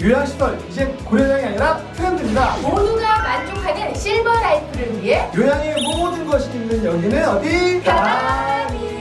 요양시설 이제 고려장이 아니라 트렌드입니다. 모두가 만족하는 실버 라이프를 위해 요양의 모든 것이 있는 여기는 어디? 편안히.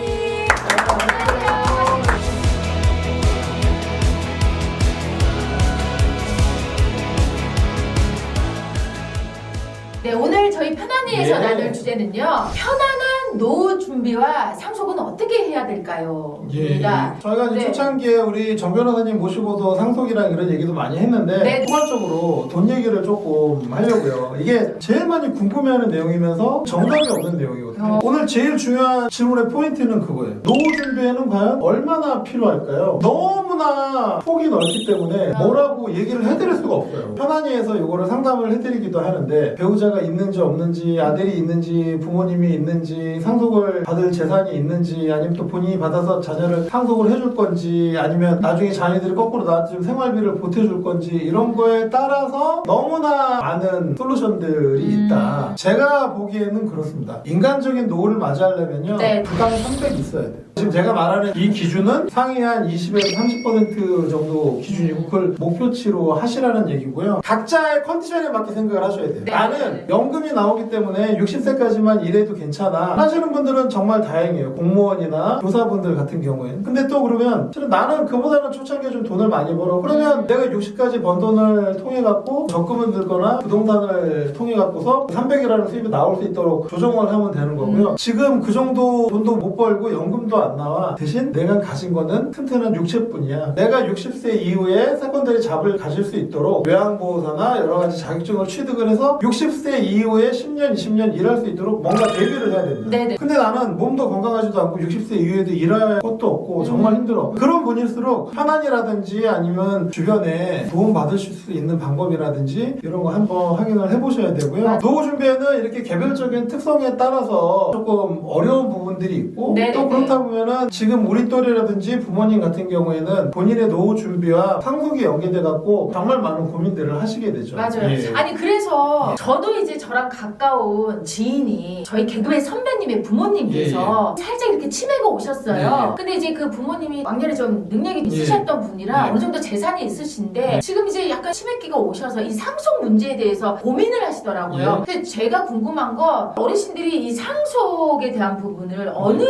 네, 오늘 저희 편안히에서 나눌 주제는요. 편안한 노후 준비와 상속은 어떻게 해야 될까요? 입니다. 저희가 이제 초창기에 우리 정 변호사님 모시고도 상속이랑 이런 얘기도 많이 했는데 포괄적으로 돈 얘기를 조금 하려고요. 이게 제일 많이 궁금해하는 내용이면서 정답이 없는 내용이거든요. 오늘 제일 중요한 질문의 포인트는 그거예요. 노후 준비에는 과연 얼마나 필요할까요? 너무나 폭이 넓기 때문에 뭐라고 얘기를 해드릴 수가 없어요. 편안히에서 이거를 상담을 해드리기도 하는데 배우자가 있는지 없는지, 아들이 있는지, 부모님이 있는지, 상속을 받을 재산이 있는지, 아니면 또 본인이 받아서 자녀를 상속을 해줄 건지, 아니면 나중에 자녀들이 거꾸로 나한테 좀 생활비를 보태줄 건지, 이런 거에 따라서 너무나 많은 솔루션들이 있다. 제가 보기에는 그렇습니다. 인간적인 노후를 맞이하려면요, 부당 300 있어야 돼요. 지금 제가 말하는 이 기준은 상위 한 20에서 30% 정도 기준이고, 그걸 목표치로 하시라는 얘기고요. 각자의 컨디션에 맞게 생각을 하셔야 돼요. 나는 연금이 나오기 때문에 60세까지만 일해도 괜찮아 하시는 분들은 정말 다행이에요. 공무원이나 교사분들 같은 경우에는. 근데 또 그러면 나는 그보다는 초창기에 좀 돈을 많이 벌어. 그러면 내가 60까지 번 돈을 통해 갖고 적금을 들거나 부동산을 통해 갖고서 300이라는 수입이 나올 수 있도록 조정을 하면 되는 거고요. 지금 그 정도 돈도 못 벌고 연금도 안 나와. 대신 내가 가진 거는 튼튼한 육체뿐이야. 내가 60세 이후에 세컨더리 잡을 가질 수 있도록 요양보호사나 여러 가지 자격증을 취득을 해서 60세 이후에 10년, 20년 일할 수 있도록 뭔가 대비를 해야 됩니다. 네네. 근데 나는 몸도 건강하지도 않고 60세 이후에도 일할 것도 없고 정말 힘들어. 그런 분일수록 편안이라든지 아니면 주변에 도움 받으실 수 있는 방법이라든지 이런 거 한번 확인을 해보셔야 되고요. 노후 준비에는 이렇게 개별적인 특성에 따라서 조금 어려운 부분들이 있고 또 그렇다 보면은 지금 우리 또래라든지 부모님 같은 경우에는 본인의 노후 준비와 상속이 연계돼 갖고 정말 많은 고민들을 하시게 되죠. 맞아요. 아니 그래서 저도 이제 저랑 가까운 지인이 저희 개그맨 선배님의 부모님께서 살짝 이렇게 치매가 오셨어요. 근데 이제 그 부모님이 왕년에 좀 능력이 있으셨던 분이라 어느 정도 재산이 있으신데 지금 이제 약간 치매기가 오셔서 이 상속 문제에 대해서 고민을 하시더라고요. 근데 제가 궁금한 건 어르신들이 이 상속에 대한 부분을 어느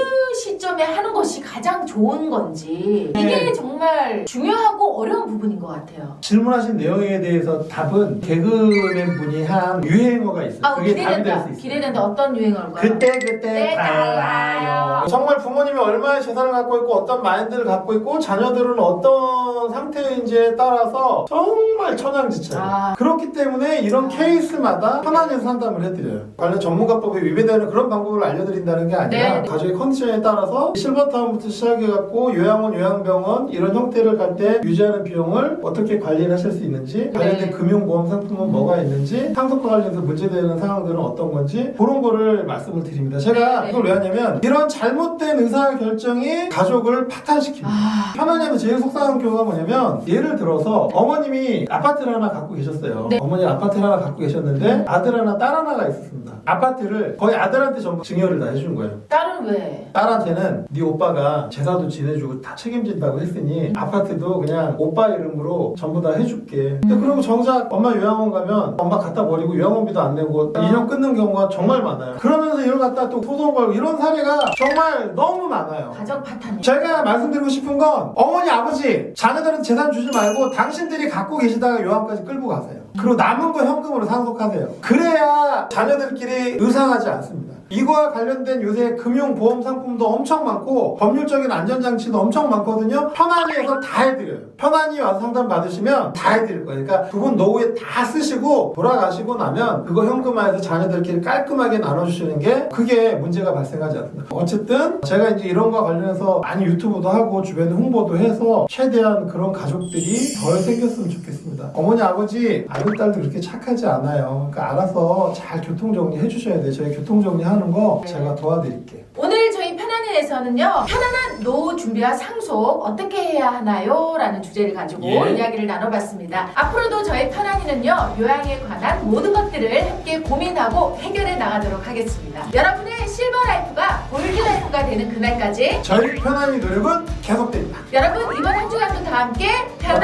시점에 하는 것이 가장 좋은 건지 이게 정말 중요하고 어려운 부분인 것 같아요. 질문하신 내용에 대해서 답은 개그맨 분이 한 유행어가 있어요. 그게 답이 될 수 있어요. 기대된다. 어떤 유행어일까요? 그때 달라요. 정말 부모님이 얼마의 재산을 갖고 있고 어떤 마인드를 갖고 있고 자녀들은 어떤 상태인지에 따라서 정말 천양지차예요. 그렇기 때문에 이런 케이스마다 편안히 상담을 해드려요. 관련 전문가법에 위배되는 그런 방법을 알려드린다는 게 아니라 가족의 컨디션에 따라서 실버타운부터 시작해갖고 요양원, 요양병원 이런 형태를 갈 때 유지하는 비용을 어떻게 관리를 하실 수 있는지, 관련된 금융보험 상품은 뭐가 있는지, 상속과 관련해서 문제되는 상황들은 어떤 건지 그런 거를 말씀을 드립니다. 제가 이걸 왜 하냐면 이런 잘못된 의사결정이 가족을 파탄시킵니다. 편안히하면 제일 속상한 경우가 뭐냐면 예를 들어서 어머님이 아파트를 하나 갖고 계셨어요. 어머니 아파트를 하나 갖고 계셨는데 아들 하나 딸 하나가 있었습니다. 아파트를 거의 아들한테 전부 증여를 다 해준 거예요. 딸은 왜? 딸한테는 네 오빠가 제사도 지내주고 다 책임진다고 했으니 아파트도 그냥 오빠 이름으로 전부 다 해줄게. 근데 그리고 정작 엄마 요양원 가면 엄마 갖다 버리고 요양원비도 안 내고 인연 끊는 경우가 정말 많아요. 그러면서 이걸 갖다 또 소송 걸고 이런 사례가 정말 너무 많아요. 가정 파탄이. 제가 말씀드리고 싶은 건 어머니 아버지 자녀들은 재산 주지 말고 당신들이 갖고 계시다가 요양까지 끌고 가세요. 그리고 남은 거 현금으로 상속하세요. 그래야 자녀들끼리 의상하지 않습니다. 이거와 관련된 요새 금융보험 상품도 엄청 많고 법률적인 안전장치도 엄청 많거든요. 편안히에서 다 해드려요. 편안히 와서 상담 받으시면 다 해드릴 거예요. 그러니까 두 분 노후에 다 쓰시고 돌아가시고 나면 그거 현금화해서 자녀들끼리 깔끔하게 나눠주시는 게 그게 문제가 발생하지 않습니다. 어쨌든 제가 이제 이런 거와 관련해서 많이 유튜브도 하고 주변에 홍보도 해서 최대한 그런 가족들이 덜 생겼으면 좋겠습니다. 어머니 아버지 아들 딸도 그렇게 착하지 않아요. 그러니까 알아서 잘 교통정리 해주셔야 돼요. 저희 교통정리하는 거 제가 도와드릴게요. 오늘 저희 편안히에서는요 편안한 노후 준비와 상속 어떻게 해야 하나요? 라는 주제를 가지고 이야기를 나눠봤습니다. 앞으로도 저희 편안히는요 요양에 관한 모든 것들을 함께 고민하고 해결해 나가도록 하겠습니다. 여러분의 실버 라이프가 골드 라이프가 되는 그날까지 저희 편안히 노력은 계속됩니다. 여러분 이번 한 주간도 다 함께 편안